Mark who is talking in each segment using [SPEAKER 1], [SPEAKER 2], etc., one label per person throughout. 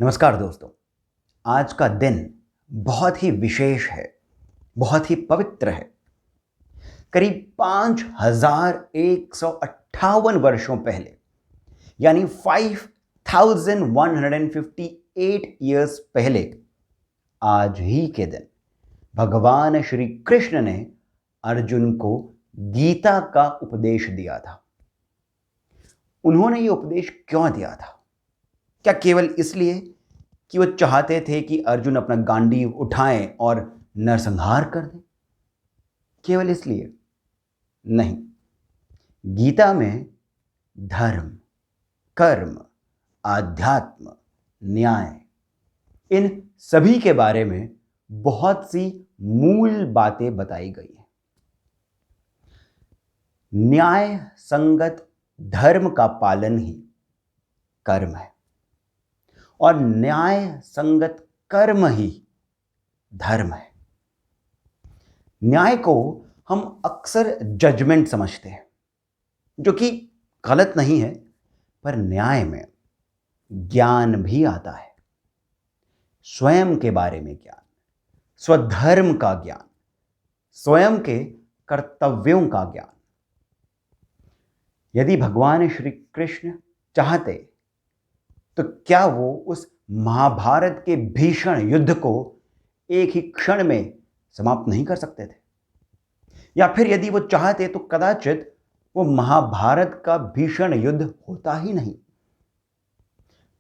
[SPEAKER 1] नमस्कार दोस्तों। आज का दिन बहुत ही विशेष है, बहुत ही पवित्र है। करीब 5158 वर्षों पहले यानी 5158 ईयर्स पहले आज ही के दिन भगवान श्री कृष्ण ने अर्जुन को गीता का उपदेश दिया था। उन्होंने ये उपदेश क्यों दिया था? क्या केवल इसलिए कि वो चाहते थे कि अर्जुन अपना गांडीव उठाएं और नरसंहार कर दें? केवल इसलिए नहीं। गीता में धर्म, कर्म, आध्यात्म, न्याय, इन सभी के बारे में बहुत सी मूल बातें बताई गई हैं। न्याय संगत धर्म का पालन ही कर्म है और न्याय संगत कर्म ही धर्म है। न्याय को हम अक्सर जजमेंट समझते हैं, जो कि गलत नहीं है, पर न्याय में ज्ञान भी आता है। स्वयं के बारे में ज्ञान, स्वधर्म का ज्ञान, स्वयं के कर्तव्यों का ज्ञान। यदि भगवान श्री कृष्ण चाहते तो क्या वो उस महाभारत के भीषण युद्ध को एक ही क्षण में समाप्त नहीं कर सकते थे? या फिर यदि वो चाहते तो कदाचित वो महाभारत का भीषण युद्ध होता ही नहीं।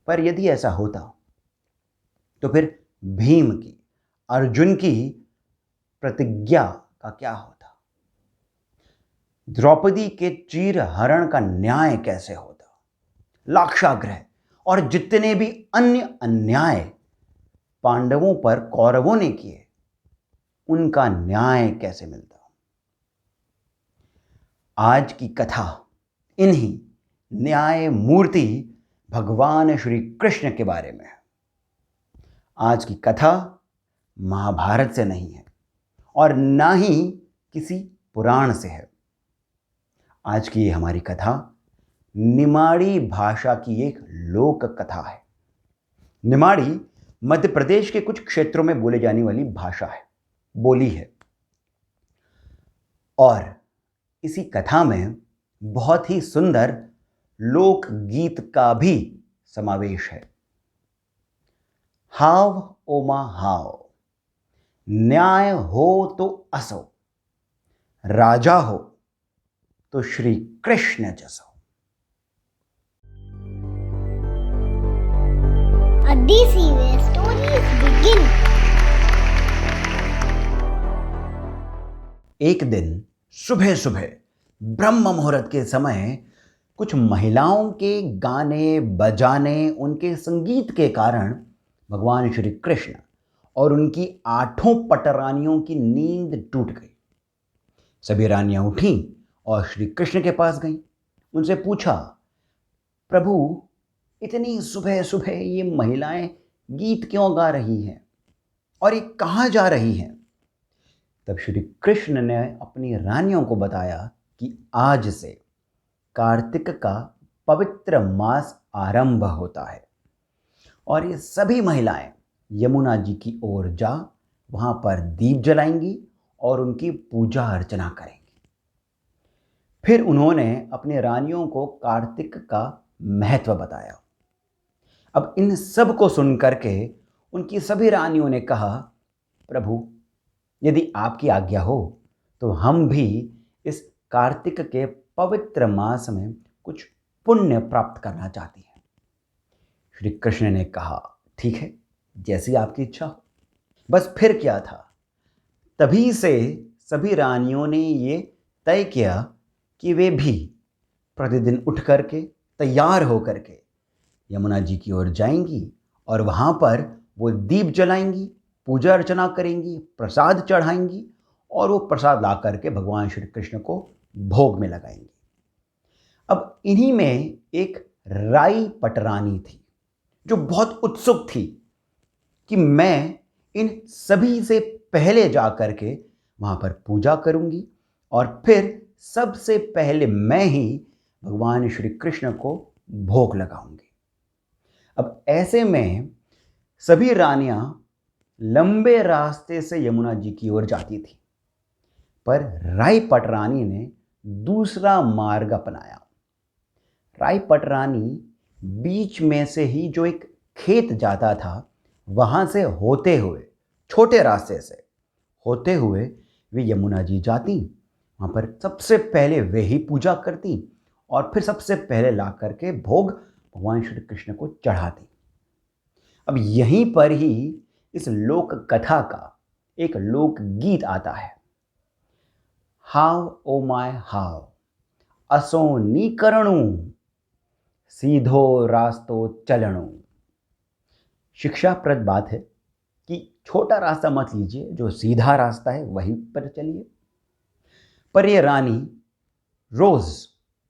[SPEAKER 1] पर यदि ऐसा होता तो फिर भीम की, अर्जुन की प्रतिज्ञा का क्या होता? द्रौपदी के चीरहरण का न्याय कैसे होता? लाक्षागृह और जितने भी अन्य अन्याय पांडवों पर कौरवों ने किए, उनका न्याय कैसे मिलता? आज की कथा इन्हीं न्याय मूर्ति भगवान श्री कृष्ण के बारे में है। आज की कथा महाभारत से नहीं है और ना ही किसी पुराण से है। आज की हमारी कथा निमाड़ी भाषा की एक लोक कथा है। निमाड़ी मध्य प्रदेश के कुछ क्षेत्रों में बोले जाने वाली भाषा है, बोली है। और इसी कथा में बहुत ही सुंदर लोक गीत का भी समावेश है। हाव ओमा हाव, न्याय हो तो असो, राजा हो तो श्री कृष्ण जसो।
[SPEAKER 2] This is where stories begin.
[SPEAKER 1] एक दिन सुबह सुबह ब्रह्म मुहूर्त के समय कुछ महिलाओं के गाने बजाने, उनके संगीत के कारण भगवान श्री कृष्ण और उनकी 8 पटरानियों की नींद टूट गई। सभी रानियां उठीं और श्री कृष्ण के पास गईं। उनसे पूछा, प्रभु, इतनी सुबह सुबह ये महिलाएं गीत क्यों गा रही हैं और ये कहाँ जा रही हैं? तब श्री कृष्ण ने अपनी रानियों को बताया कि आज से कार्तिक का पवित्र मास आरंभ होता है और ये सभी महिलाएं यमुना जी की ओर जा वहां पर दीप जलाएंगी और उनकी पूजा अर्चना करेंगी। फिर उन्होंने अपनी रानियों को कार्तिक का महत्व बताया। अब इन सब को सुन करके उनकी सभी रानियों ने कहा, प्रभु, यदि आपकी आज्ञा हो तो हम भी इस कार्तिक के पवित्र मास में कुछ पुण्य प्राप्त करना चाहती हैं। श्री कृष्ण ने कहा, ठीक है, जैसी आपकी इच्छा हो। बस फिर क्या था, तभी से सभी रानियों ने ये तय किया कि वे भी प्रतिदिन उठ करके तैयार हो करके यमुना जी की ओर जाएंगी और वहाँ पर वो दीप जलाएंगी, पूजा अर्चना करेंगी, प्रसाद चढ़ाएंगी और वो प्रसाद ला करके भगवान श्री कृष्ण को भोग में लगाएंगी। अब इन्हीं में एक राई पटरानी थी जो बहुत उत्सुक थी कि मैं इन सभी से पहले जा करके वहाँ पर पूजा करूँगी और फिर सबसे पहले मैं ही भगवान श्री कृष्ण को भोग लगाऊंगी। अब ऐसे में सभी रानियां लंबे रास्ते से यमुना जी की ओर जाती थी, पर राई पटरानी ने दूसरा मार्ग अपनाया। राई पटरानी बीच में से ही जो एक खेत जाता था, वहां से होते हुए, छोटे रास्ते से होते हुए वे यमुना जी जाती। वहां पर सबसे पहले वे ही पूजा करती और फिर सबसे पहले ला करके भोग भगवान श्री कृष्ण को चढ़ाती। अब यहीं पर ही इस लोक कथा का एक लोक गीत आता है। हाव ओ माय हाव, असो नी करणु, सीधो रास्तो चलणु। शिक्षाप्रद बात है कि छोटा रास्ता मत लीजिए, जो सीधा रास्ता है वहीं पर चलिए। पर यह रानी रोज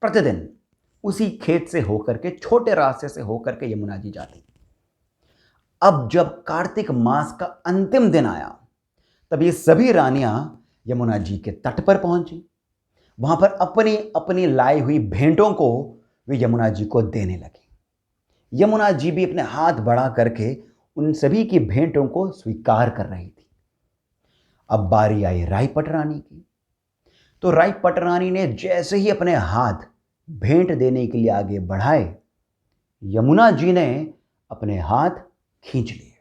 [SPEAKER 1] प्रतिदिन उसी खेत से होकर के, छोटे रास्ते से होकर के यमुना जी जाती। अब जब कार्तिक मास का अंतिम दिन आया, तब ये सभी रानियां यमुना जी के तट पर पहुंची। वहां पर अपनी अपनी लाई हुई भेंटों को वे यमुना जी को देने लगी। यमुना जी भी अपने हाथ बढ़ा करके उन सभी की भेंटों को स्वीकार कर रही थी। अब बारी आई राई पटरानी की। तो राई पटरानी ने जैसे ही अपने हाथ भेंट देने के लिए आगे बढ़ाए, यमुना जी ने अपने हाथ खींच लिए।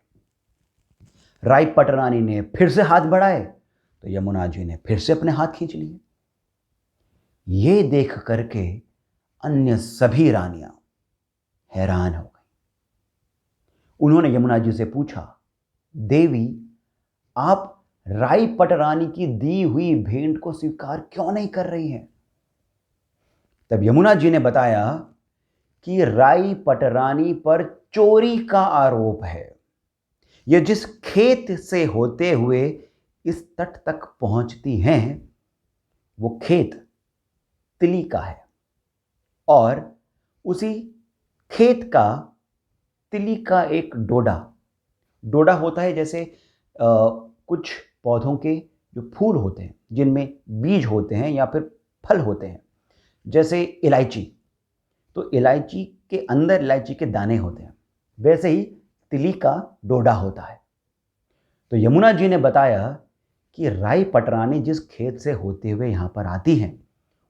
[SPEAKER 1] राई पटरानी ने फिर से हाथ बढ़ाए, तो यमुना जी ने फिर से अपने हाथ खींच लिए। ये देख करके अन्य सभी रानियां हैरान हो गई। उन्होंने यमुना जी से पूछा, देवी, आप राई पटरानी की दी हुई भेंट को स्वीकार क्यों नहीं कर रही हैं? तब यमुना जी ने बताया कि राई पटरानी पर चोरी का आरोप है। ये जिस खेत से होते हुए इस तट तक पहुंचती हैं, वो खेत तिली का है और उसी खेत का, तिली का एक डोडा होता है। जैसे कुछ पौधों के जो फूल होते हैं, जिनमें बीज होते हैं या फिर फल होते हैं, जैसे इलायची, तो इलायची के अंदर इलायची के दाने होते हैं, वैसे ही तिली का डोडा होता है। तो यमुना जी ने बताया कि राई पटरानी जिस खेत से होते हुए यहाँ पर आती हैं,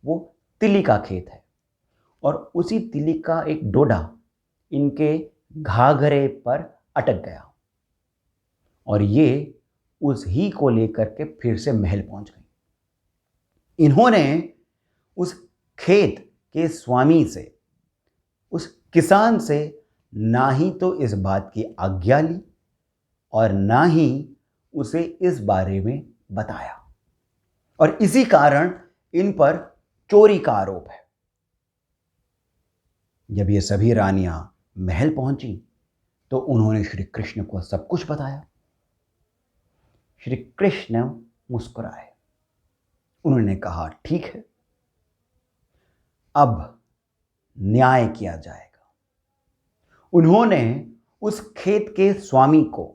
[SPEAKER 1] वो तिली का खेत है और उसी तिली का एक डोडा इनके घाघरे पर अटक गया और ये उस ही को लेकर के फिर से महल पहुंच गई। इन्होंने उस खेत के स्वामी से, उस किसान से ना ही तो इस बात की आज्ञा ली और ना ही उसे इस बारे में बताया, और इसी कारण इन पर चोरी का आरोप है। जब ये सभी रानियां महल पहुंची, तो उन्होंने श्री कृष्ण को सब कुछ बताया। श्री कृष्ण मुस्कुराए। उन्होंने कहा, ठीक है, अब न्याय किया जाएगा। उन्होंने उस खेत के स्वामी को,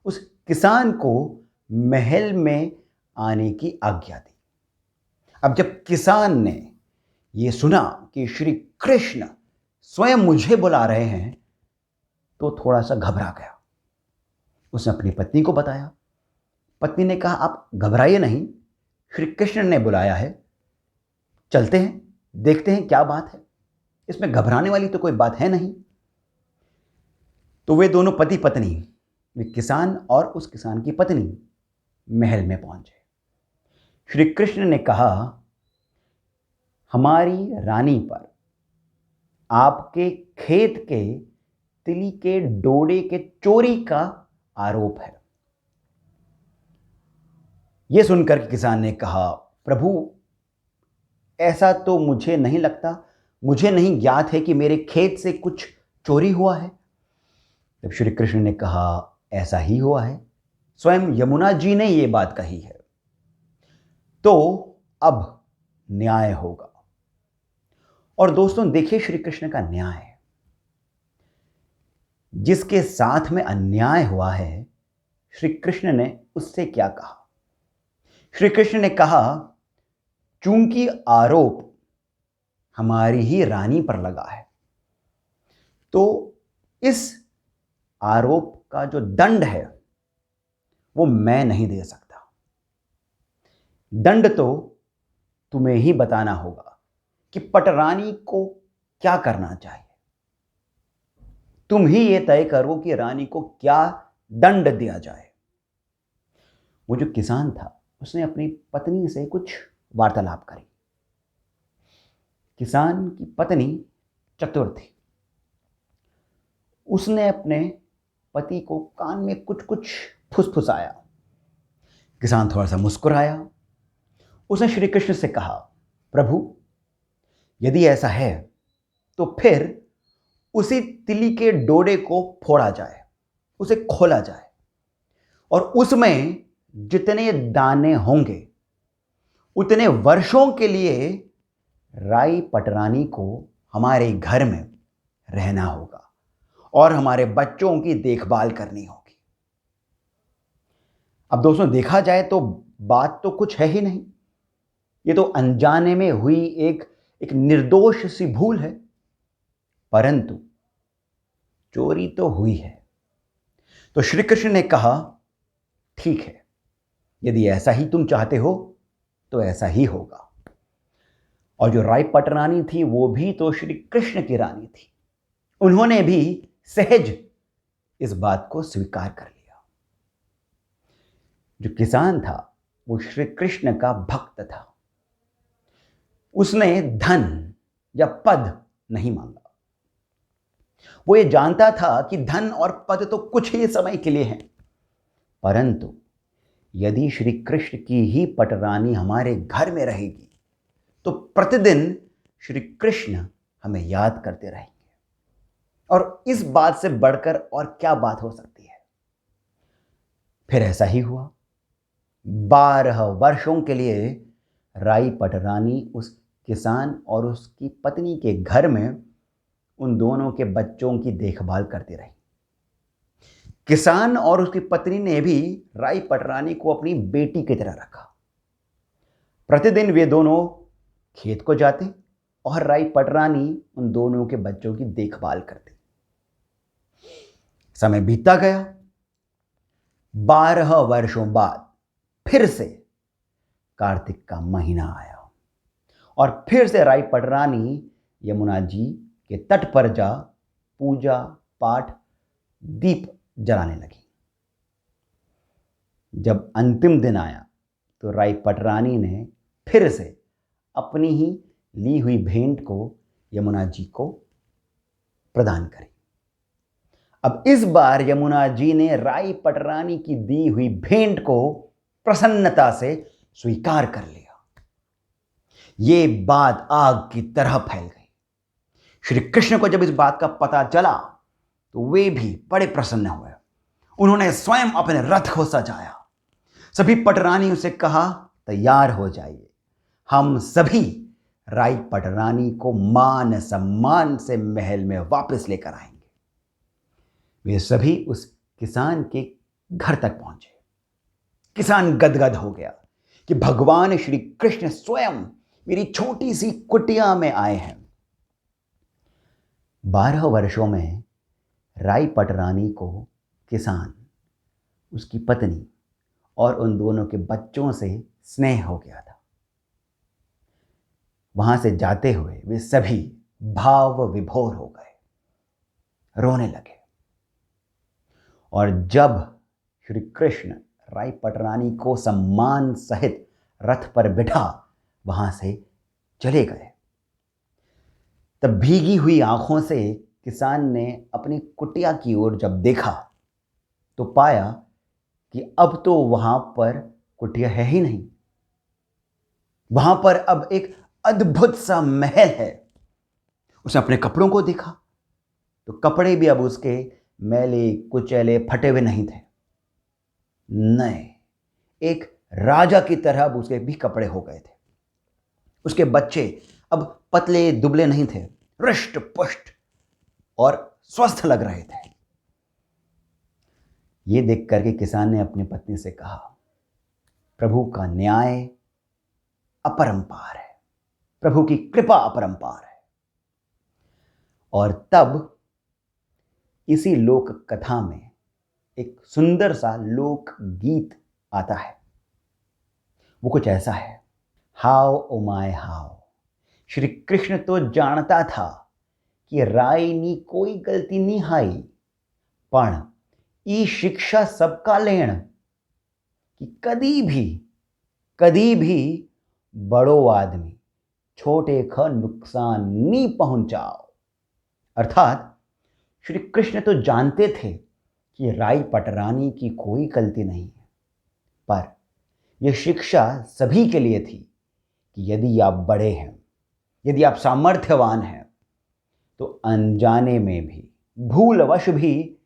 [SPEAKER 1] उस किसान को महल में आने की आज्ञा दी। अब जब किसान ने यह सुना कि श्री कृष्ण स्वयं मुझे बुला रहे हैं, तो थोड़ा सा घबरा गया। उसने अपनी पत्नी को बताया। पत्नी ने कहा, आप घबराइए नहीं, श्री कृष्ण ने बुलाया है, चलते हैं, देखते हैं क्या बात है, इसमें घबराने वाली तो कोई बात है नहीं। तो वे दोनों पति पत्नी, वे किसान और उस किसान की पत्नी महल में पहुंचे। श्री कृष्ण ने कहा, हमारी रानी पर आपके खेत के तिली के डोडे के चोरी का आरोप है। यह सुनकर के किसान ने कहा, प्रभु, ऐसा तो मुझे नहीं लगता, मुझे नहीं ज्ञात है कि मेरे खेत से कुछ चोरी हुआ है। तब श्री कृष्ण ने कहा, ऐसा ही हुआ है, स्वयं यमुना जी ने यह बात कही है, तो अब न्याय होगा। और दोस्तों, देखिए श्री कृष्ण का न्याय। जिसके साथ में अन्याय हुआ है, श्री कृष्ण ने उससे क्या कहा? श्री कृष्ण ने कहा, चूंकि आरोप हमारी ही रानी पर लगा है, तो इस आरोप का जो दंड है वो मैं नहीं दे सकता। दंड तो तुम्हें ही बताना होगा कि पटरानी को क्या करना चाहिए। तुम ही ये तय करो कि रानी को क्या दंड दिया जाए। वो जो किसान था उसने अपनी पत्नी से कुछ वार्तालाप करी। किसान की पत्नी चतुर थी। उसने अपने पति को कान में कुछ कुछ फुसफुसाया। किसान थोड़ा सा मुस्कुराया। उसने श्री कृष्ण से कहा, प्रभु यदि ऐसा है तो फिर उसी तिली के डोरे को फोड़ा जाए, उसे खोला जाए और उसमें जितने दाने होंगे उतने वर्षों के लिए राई पटरानी को हमारे घर में रहना होगा और हमारे बच्चों की देखभाल करनी होगी। अब दोस्तों देखा जाए तो बात तो कुछ है ही नहीं। ये तो अनजाने में हुई एक निर्दोष सी भूल है, परंतु चोरी तो हुई है। तो श्री कृष्ण ने कहा, ठीक है, यदि ऐसा ही तुम चाहते हो तो ऐसा ही होगा। और जो राई पटरानी थी वो भी तो श्री कृष्ण की रानी थी। उन्होंने भी सहज इस बात को स्वीकार कर लिया। जो किसान था वो श्री कृष्ण का भक्त था। उसने धन या पद नहीं मांगा। वो ये जानता था कि धन और पद तो कुछ ही समय के लिए हैं, परंतु यदि श्री कृष्ण की ही पटरानी हमारे घर में रहेगी तो प्रतिदिन श्री कृष्ण हमें याद करते रहेंगे। और इस बात से बढ़कर और क्या बात हो सकती है। फिर ऐसा ही हुआ। 12 वर्षों के लिए राई पटरानी उस किसान और उसकी पत्नी के घर में उन दोनों के बच्चों की देखभाल करती रही। किसान और उसकी पत्नी ने भी राई पटरानी को अपनी बेटी की तरह रखा। प्रतिदिन वे दोनों खेत को जाते और राई पटरानी उन दोनों के बच्चों की देखभाल करती। समय बीतता गया। 12 वर्षों बाद फिर से कार्तिक का महीना आया और फिर से राई पटरानी यमुना जी के तट पर जा पूजा पाठ दीप जलाने लगी। जब अंतिम दिन आया तो राई पटरानी ने फिर से अपनी ही ली हुई भेंट को यमुना जी को प्रदान करी। अब इस बार यमुना जी ने राई पटरानी की दी हुई भेंट को प्रसन्नता से स्वीकार कर लिया। ये बात आग की तरह फैल गई। श्री कृष्ण को जब इस बात का पता चला तो वे भी बड़े प्रसन्न हुए। उन्होंने स्वयं अपने रथ को सजाया। सभी पटरानियों से कहा, तैयार हो जाइए, हम सभी राई पटरानी को मान सम्मान से महल में वापस लेकर आएंगे। वे सभी उस किसान के घर तक पहुंचे। किसान गदगद हो गया कि भगवान श्री कृष्ण स्वयं मेरी छोटी सी कुटिया में आए हैं। 12 वर्षों में राई पटरानी को किसान, उसकी पत्नी और उन दोनों के बच्चों से स्नेह हो गया था। वहां से जाते हुए वे सभी भाव विभोर हो गए, रोने लगे। और जब श्री कृष्ण राई पटरानी को सम्मान सहित रथ पर बिठा वहां से चले गए, तब भीगी हुई आंखों से किसान ने अपनी कुटिया की ओर जब देखा तो पाया कि अब तो वहां पर कुटिया है ही नहीं। वहां पर अब एक अद्भुत सा महल है। उसने अपने कपड़ों को देखा तो कपड़े भी अब उसके मैले कुचैले फटे हुए नहीं थे। नए, एक राजा की तरह अब उसके भी कपड़े हो गए थे। उसके बच्चे अब पतले दुबले नहीं थे, हृष्ट पुष्ट और स्वस्थ लग रहे थे। ये देख करके किसान ने अपनी पत्नी से कहा, प्रभु का न्याय अपरंपार है, प्रभु की कृपा अपरंपार है। और तब इसी लोक कथा में एक सुंदर सा लोक गीत आता है। वो कुछ ऐसा है, how oh my how. Shri Krishna तो जानता था कि रायनी कोई गलती नहीं हाई, पण ई शिक्षा सबका लेण कि कदी भी बड़ो आदमी छोटे ख नुकसान नहीं पहुंचाओ। अर्थात श्री कृष्ण तो जानते थे कि राई पटरानी की कोई गलती नहीं है, पर यह शिक्षा सभी के लिए थी कि यदि आप बड़े हैं, यदि आप सामर्थ्यवान हैं, तो अनजाने में भी, भूलवश भी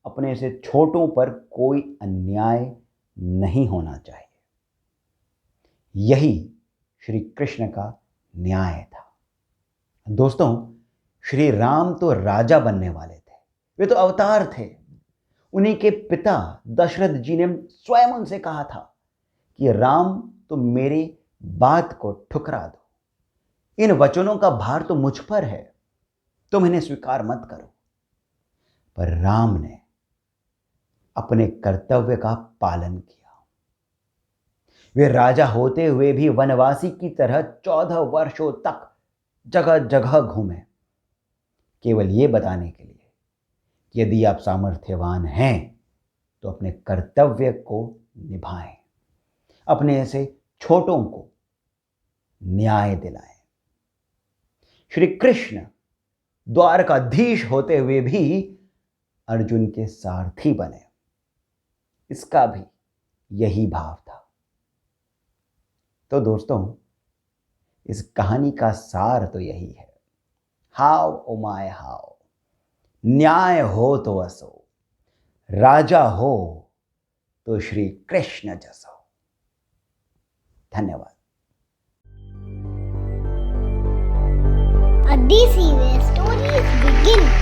[SPEAKER 1] अपने से छोटों पर कोई अन्याय नहीं होना चाहिए। यही श्री कृष्ण का न्याय था। दोस्तों, श्री राम तो राजा बनने वाले थे, वे तो अवतार थे। उन्हीं के पिता दशरथ जी ने स्वयं उनसे कहा था कि राम तो मेरी बात को ठुकरा दो, इन वचनों का भार तो मुझ पर है, तुम इन्हें स्वीकार मत करो। पर राम ने अपने कर्तव्य का पालन किया। वे राजा होते हुए भी वनवासी की तरह 14 वर्षों तक जगह जगह घूमे, केवल ये बताने के लिए कि यदि आप सामर्थ्यवान हैं तो अपने कर्तव्य को निभाएं, अपने से छोटों को न्याय दिलाएं। श्री कृष्ण द्वारकाधीश होते हुए भी अर्जुन के सारथी बने, इसका भी यही भाव था। तो दोस्तों, इस कहानी का सार तो यही है, हाउ ओ माय हाउ। न्याय हो तो असो, राजा हो तो श्री कृष्ण जसो। धन्यवाद।
[SPEAKER 2] A DC where stories begin.